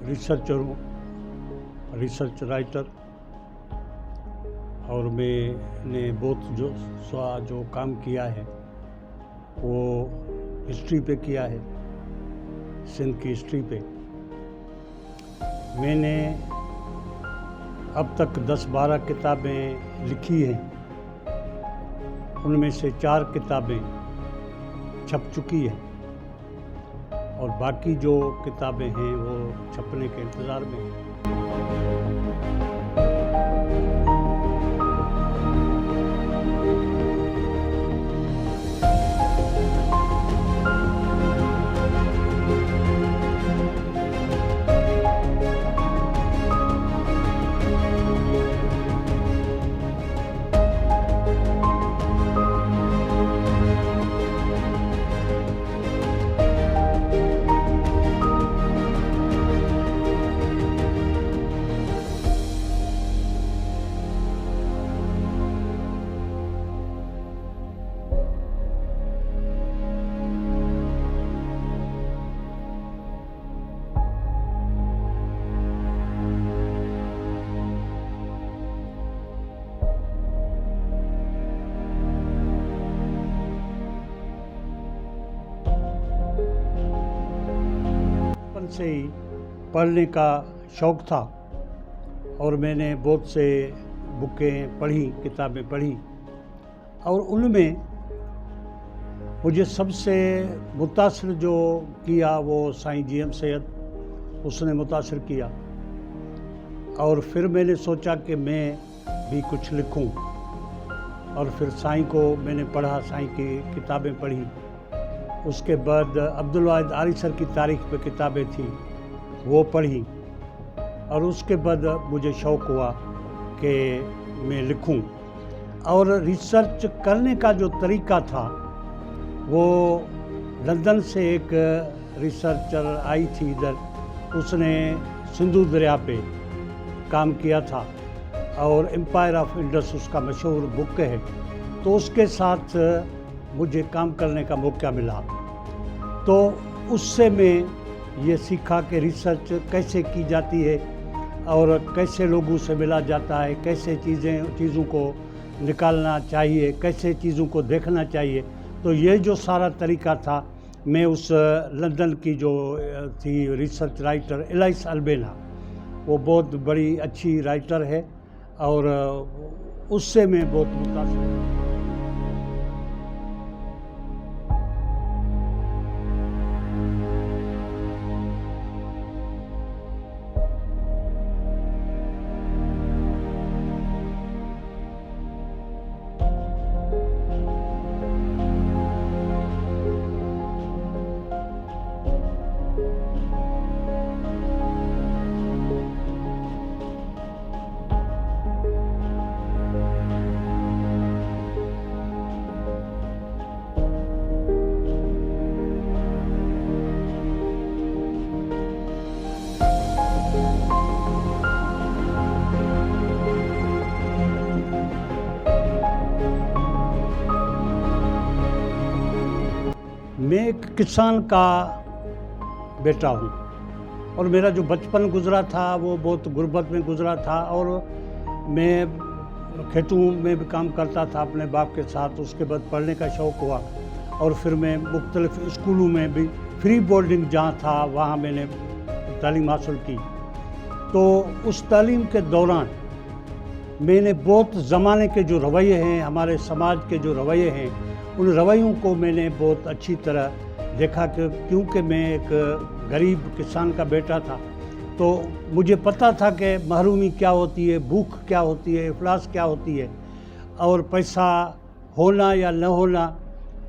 Researcher हूँ, research writer. और मैंने बहुत जो काम किया है वो हिस्ट्री पे किया है, सिंध की हिस्ट्री पे। मैंने अब तक 10-12 किताबें लिखी हैं, उनमें से 4 किताबें छप चुकी हैं और बाकी जो किताबें हैं वो छपने के इंतज़ार में हैं। से ही पढ़ने का शौक़ था और मैंने बहुत से बुकें पढ़ी, किताबें पढ़ी और उनमें मुझे सबसे मुतासिर जो किया वो साईं जी.एम. सैयद, उसने मुतासिर किया। और फिर मैंने सोचा कि मैं भी कुछ लिखूं और फिर साईं को मैंने पढ़ा, साईं की किताबें पढ़ी। उसके बाद अब्दुल वाहिद आरी सर की तारीख़ पे किताबें थी, वो पढ़ी और उसके बाद मुझे शौक़ हुआ कि मैं लिखूं। और रिसर्च करने का जो तरीक़ा था वो लंदन से एक रिसर्चर आई थी इधर, उसने सिंधु दरिया पे काम किया था और एम्पायर ऑफ इंडस उसका मशहूर बुक है, तो उसके साथ मुझे काम करने का मौका मिला। तो उससे मैं ये सीखा कि रिसर्च कैसे की जाती है और कैसे लोगों से मिला जाता है, कैसे चीज़ों को निकालना चाहिए, कैसे चीज़ों को देखना चाहिए। तो ये जो सारा तरीका था, मैं उस लंदन की जो थी रिसर्च राइटर एलाइस अल्बेना, वो बहुत बड़ी अच्छी राइटर है और उससे मैं बहुत मुतासिर हूँ। मैं एक किसान का बेटा हूँ और मेरा जो बचपन गुजरा था वो बहुत गुर्बत में गुजरा था और मैं खेतों में भी काम करता था अपने बाप के साथ। उसके बाद पढ़ने का शौक़ हुआ और फिर मैं मुख्तलिफ़ स्कूलों में भी, फ्री बोर्डिंग जहाँ था वहाँ मैंने तालीम हासिल की। तो उस तालीम के दौरान मैंने बहुत ज़माने के जो रवैये हैं, हमारे समाज के जो रवैये हैं, उन रवैयों को मैंने बहुत अच्छी तरह देखा कि क्योंकि मैं एक गरीब किसान का बेटा था तो मुझे पता था कि महरूमी क्या होती है, भूख क्या होती है, इफलास क्या होती है और पैसा होना या न होना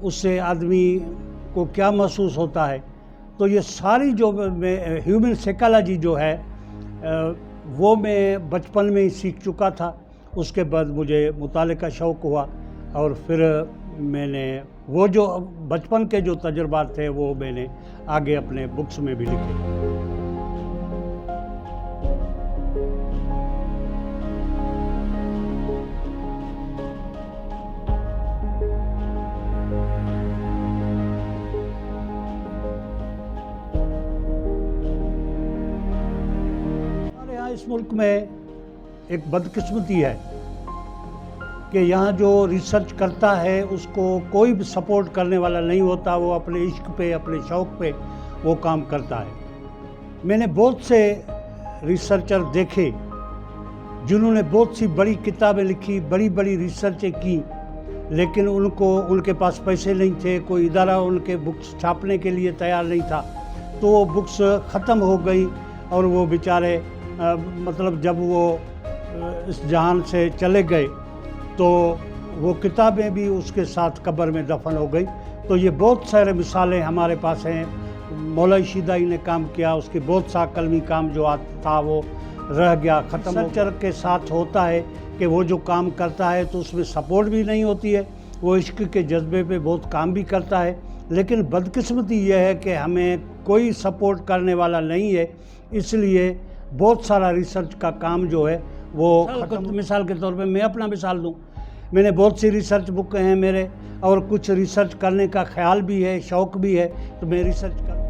उससे आदमी को क्या महसूस होता है। तो ये सारी जो मैं ह्यूमन साइकोलॉजी जो है वो मैं बचपन में ही सीख चुका था। उसके बाद मुझे मुताले का शौक़ हुआ और फिर मैंने वो जो बचपन के जो तजुर्बात थे वो मैंने आगे अपने बुक्स में भी लिखे। इस मुल्क में एक बदकिस्मती है कि यहाँ जो रिसर्च करता है उसको कोई भी सपोर्ट करने वाला नहीं होता। वो अपने इश्क पे, अपने शौक़ पे वो काम करता है। मैंने बहुत से रिसर्चर देखे जिन्होंने बहुत सी बड़ी किताबें लिखी, बड़ी बड़ी रिसर्चें की, लेकिन उनके पास पैसे नहीं थे, कोई इदारा उनके बुक्स छापने के लिए तैयार नहीं था, तो वो बुक्स ख़त्म हो गई और वो बेचारे मतलब जब वो इस जहान से चले गए तो वो किताबें भी उसके साथ कब्र में दफन हो गई। तो ये बहुत सारे मिसालें हमारे पास हैं। मौलाई शीदाई ने काम किया, उसके बहुत सा कलमी काम जो था वो रह गया, ख़त्म। रिसर्चर के साथ होता है कि वो जो काम करता है तो उसमें सपोर्ट भी नहीं होती है, वो इश्क के जज्बे पे बहुत काम भी करता है, लेकिन बदकिस्मती यह है कि हमें कोई सपोर्ट करने वाला नहीं है, इसलिए बहुत सारा रिसर्च का काम जो है वो मिसाल के तौर पे मैं अपना मिसाल दूं, मैंने बहुत सी रिसर्च बुक हैं मेरे, और कुछ रिसर्च करने का ख्याल भी है, शौक़ भी है, तो मैं रिसर्च कर।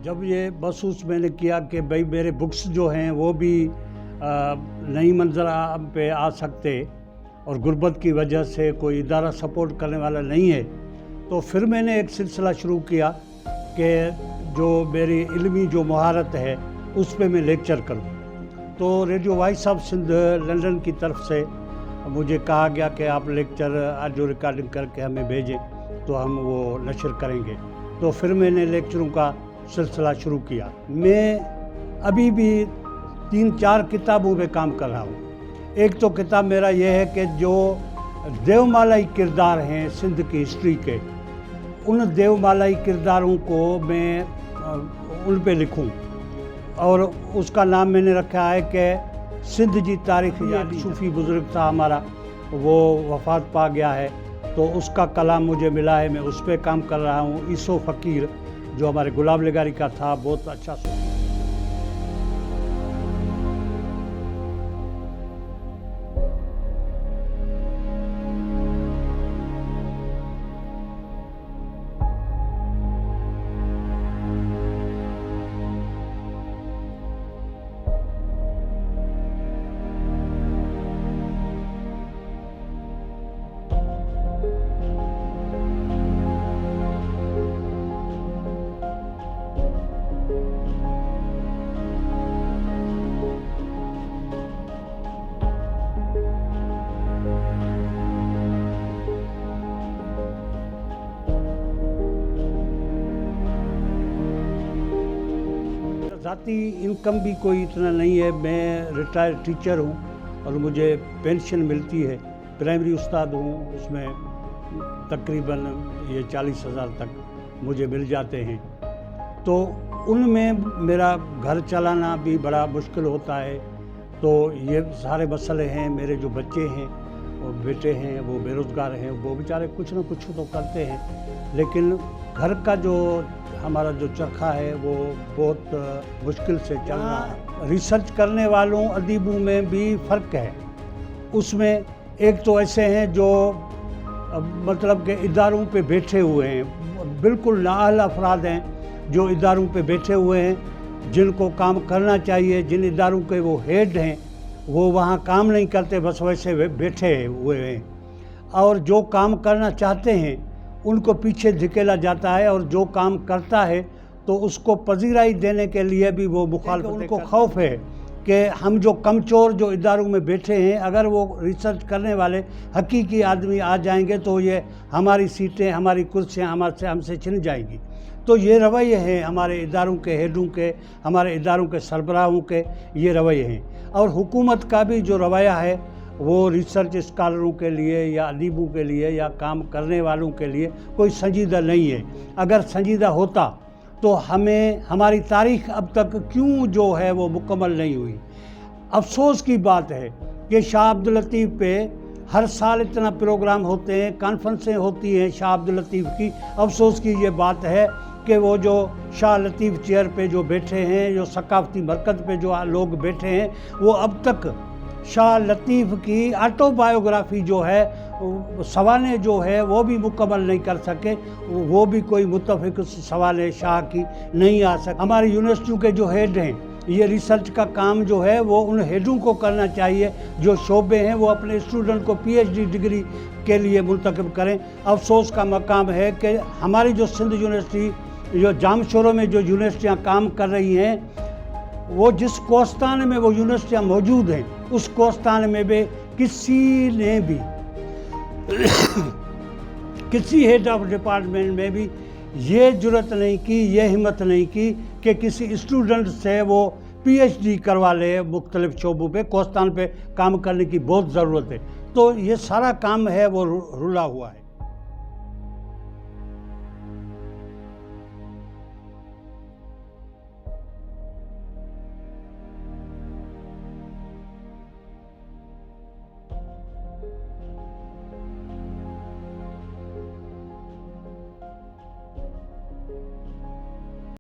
जब ये महसूस मैंने किया कि भाई मेरे बुक्स जो हैं वो भी नई मंज़रा पे आ सकते और गुर्बत की वजह से कोई इदारा सपोर्ट करने वाला नहीं है, तो फिर मैंने एक सिलसिला शुरू किया कि जो मेरी इल्मी जो महारत है उस पे मैं लेक्चर करूं। तो radio voice of Sindh London की तरफ से मुझे कहा गया कि आप लेक्चर ऑडियो रिकॉर्डिंग करके हमें भेजें तो हम वो नशर करेंगे। तो फिर मैंने लेक्चरों का सिलसिला शुरू किया। मैं अभी भी 3-4 किताबों पे काम कर रहा हूँ। एक तो किताब मेरा यह है कि जो देवमालाई किरदार हैं सिंध की हिस्ट्री के, उन देवमालाई किरदारों को मैं उन पे लिखूं, और उसका नाम मैंने रखा है कि सिंध जी तारीख़ याद। सूफ़ी बुज़ुर्ग था हमारा, वो वफ़ात पा गया है, तो उसका कलाम मुझे मिला है, मैं उस पर काम कर रहा हूँ। ईसो फ़कीर जो हमारे गुलाब लगारी का था, बहुत अच्छा सूफ़ी। ज़ाती इनकम भी कोई इतना नहीं है, मैं रिटायर्ड टीचर हूँ और मुझे पेंशन मिलती है। प्राइमरी उस्ताद हूँ, उसमें तकरीबन ये 40,000 तक मुझे मिल जाते हैं। तो उनमें मेरा घर चलाना भी बड़ा मुश्किल होता है। तो ये सारे मसले हैं। मेरे जो बच्चे हैं और बेटे हैं वो बेरोज़गार हैं, वो बेचारे कुछ ना कुछ तो करते हैं, लेकिन घर का जो हमारा जो चरखा है वो बहुत मुश्किल से चल रहा है। रिसर्च करने वालों अदीबों में भी फ़र्क है। उसमें एक तो ऐसे हैं जो मतलब के इदारों पे बैठे हुए हैं, बिल्कुल नाअहल अफराद हैं जो इदारों पे बैठे हुए हैं, जिनको काम करना चाहिए, जिन इदारों के वो हेड हैं वो वहाँ काम नहीं करते, बस वैसे बैठे हुए हैं। और जो काम करना चाहते हैं उनको पीछे धकेला जाता है, और जो काम करता है तो उसको पजीराई देने के लिए भी वो मुखालफत। उनको खौफ है कि हम जो कमचोर जो इदारों में बैठे हैं, अगर वो रिसर्च करने वाले हकीकी आदमी आ जाएंगे तो ये हमारी सीटें, हमारी कुर्सियाँ हमसे छिन जाएंगी। तो ये रवैये हैं हमारे इदारों के हेडों के, हमारे इदारों के सरबराहों के, ये रवैये हैं। और हुकूमत का भी जो रवैया है वो रिसर्च स्कॉलरों के लिए या अदीबों के लिए या काम करने वालों के लिए कोई संजीदा नहीं है। अगर संजीदा होता तो हमें हमारी तारीख़ अब तक क्यों जो है वो मुकम्मल नहीं हुई। अफसोस की बात है कि शाह अब्दुल लतीफ़ पे हर साल इतना प्रोग्राम होते हैं, कॉन्फ्रेंसें होती हैं शाह अब्दुल लतीफ़ की। अफसोस की ये बात है कि वो जो शाह लतीफ़ चेयर पे जो बैठे हैं, जो सकाफ़ती मरकज़ पे जो लोग बैठे हैं, वो अब तक शाह लतीफ़ की ऑटोबायोग्राफ़ी जो है, सवालें जो है वो भी मुकम्मल नहीं कर सके। वो भी कोई मुतफ़िक़ सवाल शाह की नहीं आ सके। हमारी यूनिवर्सिटियों के जो हेड हैं, ये रिसर्च का काम जो है वो उन हेडों को करना चाहिए। जो शोबे हैं वो अपने स्टूडेंट को PhD डिग्री के लिए मुंतखब करें। अफसोस का मकाम है कि हमारी जो सिंध यूनिवर्सिटी, जो जामशोरों में जो यूनिवर्सिटियाँ काम कर रही हैं, वो जिस कोस्तान में वो यूनिवर्सिटियाँ मौजूद हैं, उस कोस्तान में भी किसी ने भी किसी हेड ऑफ डिपार्टमेंट में भी ये जुर्रत नहीं की, ये हिम्मत नहीं की कि किसी स्टूडेंट से वो PhD करवा ले। मुख्तलिफ शोबों पे, कोस्तान पे काम करने की बहुत ज़रूरत है। तो ये सारा काम है वो रुला हुआ है।